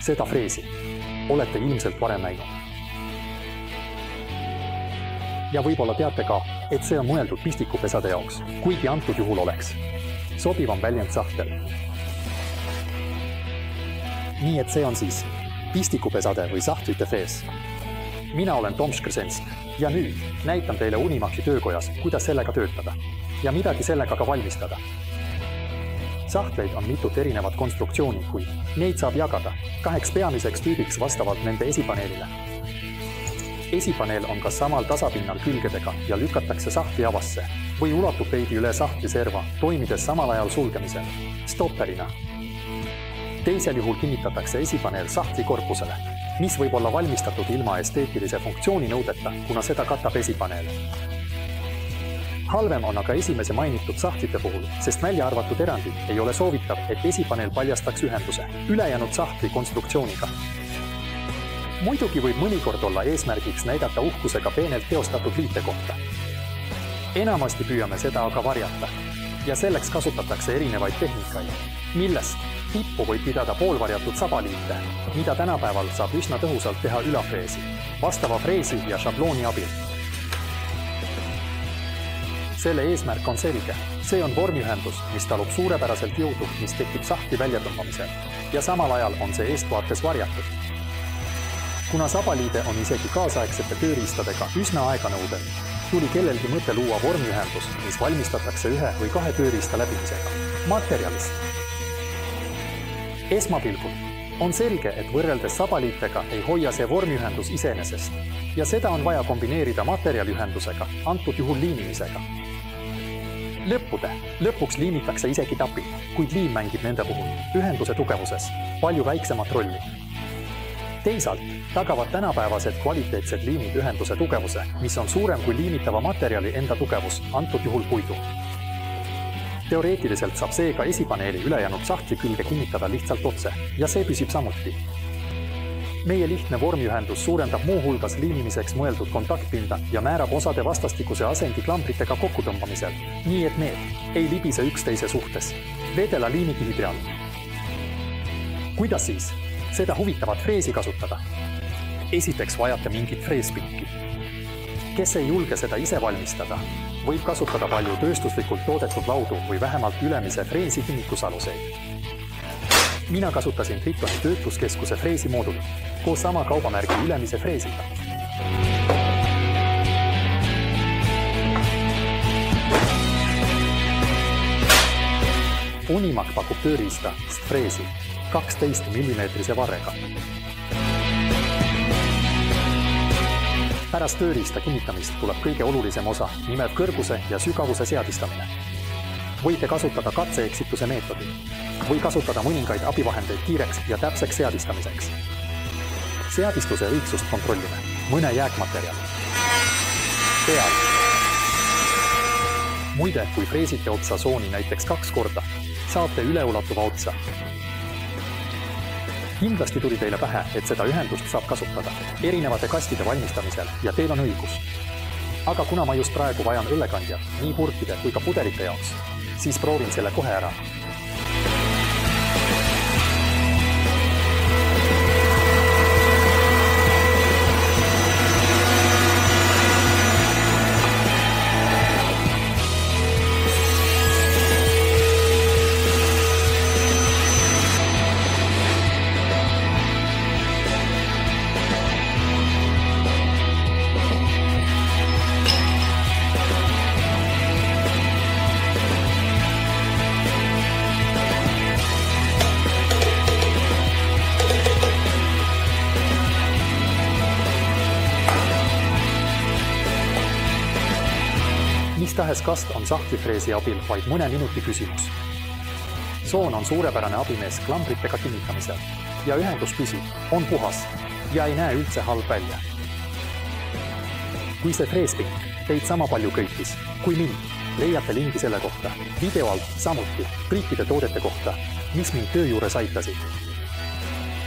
Seda freesi olete ilmselt varem näinud. Ja võib-olla teate ka, et see on mõeldud pistikupesade jaoks, kuigi antud juhul oleks sobivam väljend sahtel. Nii et see on siis pistikupesade või sahtlite frees. Mina olen Tom Škrsensk ja nüüd näitan teile Unimaki töökojas, kuidas sellega töötada ja midagi sellega ka valmistada. Sahtleid on mitut erinevat konstruktsiooni, kuid neid saab jagada 2 peamiseks tüübiks vastavalt nende esipaneelile. Esipaneel on kas samal tasapinnal külgedega ja lükatakse sahtli avasse või ulatub veidi üle sahtli serva, toimides samal ajal sulgemisel, stopperina. Teisel juhul kinnitatakse esipaneel sahtli korpusele, mis võib olla valmistatud ilma esteetilise funktsiooni nõudeta, kuna seda katab esipaneel. Halvem on aga esimese mainitud sahtlite puhul, sest välja arvatud erandid ei ole soovitav, et esipaneel paljastaks ühenduse ülejäänud sahtli konstruktsiooniga. Muidugi võib mõnikord olla eesmärgiks näidata uhkusega peenelt teostatud liite kohta. Enamasti püüame seda aga varjata ja selleks kasutatakse erinevaid tehnikaid, millest tippu võib pidada poolvarjatud sabaliite, mida tänapäeval saab üsna tõhusalt teha ülafreesi, vastava freesi ja šablooni abil. Selle eesmärk on selge. See on vormiühendus, mis talub suurepäraselt jõudu, mis tekib sahtli väljatõmbamisel ja samal ajal on see eestvaates varjatud. Kuna sabaliide on isegi kaasaegsete tööriistadega üsna aeganõudev, tuli kellelgi mõte luua vormiühendus, mis valmistatakse 1 või 2 tööriista läbimisega materjalist. Esmapilgul on selge, et võrreldes sabaliitega ei hoia see vormiühendus iseenesest ja seda on vaja kombineerida materjaliühendusega, antud juhul liimimisega. Lõpuks liimitakse isegi tapid, kuid liim mängib nende puhul ühenduse tugevuses palju väiksemat rolli. Teisalt tagavad tänapäevased kvaliteetsed liimid ühenduse tugevuse, mis on suurem kui liimitava materjali enda tugevus, antud juhul puidu. Teoreetiliselt saab seega esipaneeli ülejäänud sahtli külge kinnitada lihtsalt otse ja see püsib samuti. Meie lihtne vormiühendus suurendab muu hulgas liimimiseks mõeldud kontaktpinda ja määrab osade vastastikuse asendi klambritega kokkutõmbamisel, nii et need ei libise üksteise suhtes vedela liimikihi peal. Kuidas siis seda huvitavat freesi kasutada? Esiteks vajate mingit freespinki. Kes ei julge seda ise valmistada, võib kasutada palju tööstuslikult toodetud laudu või vähemalt ülemise freesi kinnitusaluseid. Mina kasutasin Tritoni töötluskeskuse freesimoodulit koos sama kaubamärgi ülemise freesiga. Unimak pakub tööriista freesi 12 mm varrega. Pärast tööriista kinnitamist tuleb kõige olulisem osa, nimelt kõrguse ja sügavuse seadistamine. Võite kasutada katseeksituse meetodi või kasutada mõningaid abivahendeid kiireks ja täpseks seadistamiseks. Seadistuse õigsust kontrollime mõne jääkmaterjali. Pead. Muide, kui freesite otsa sooni näiteks 2 korda, saate üleulatuva otsa. Kindlasti tuli teile pähe, et seda ühendust saab kasutada erinevate kastide valmistamisel ja teil on õigus. Aga kuna ma just praegu vajan õllekandjat nii purkide kui ka pudelite jaoks, siis proovin selle kohe ära. Mistahes kast on sahtlifreesi abil vaid mõne minuti küsimus. Soon on suurepärane abimees klambritega kinnitamisel ja ühendus püsib, on puhas ja ei näe üldse halb välja. Kui see freespink teid sama palju köitis kui mind, leiate lingi selle kohta video alt samuti kõikide toodete kohta, mis mind töö juures aitasid.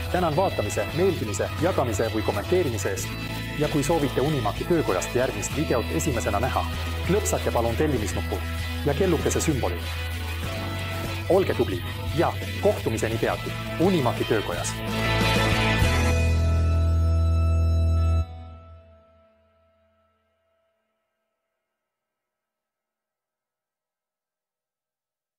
Tänan vaatamise, meeldimise, jagamise või kommenteerimise eest. Ja kui soovite Unimaki töökojast järgmist videot esimesena näha, klõpsake palun tellimisnupu ja kellukese sümboli. Olge tubli ja kohtumiseni peagi Unimaki töökojas!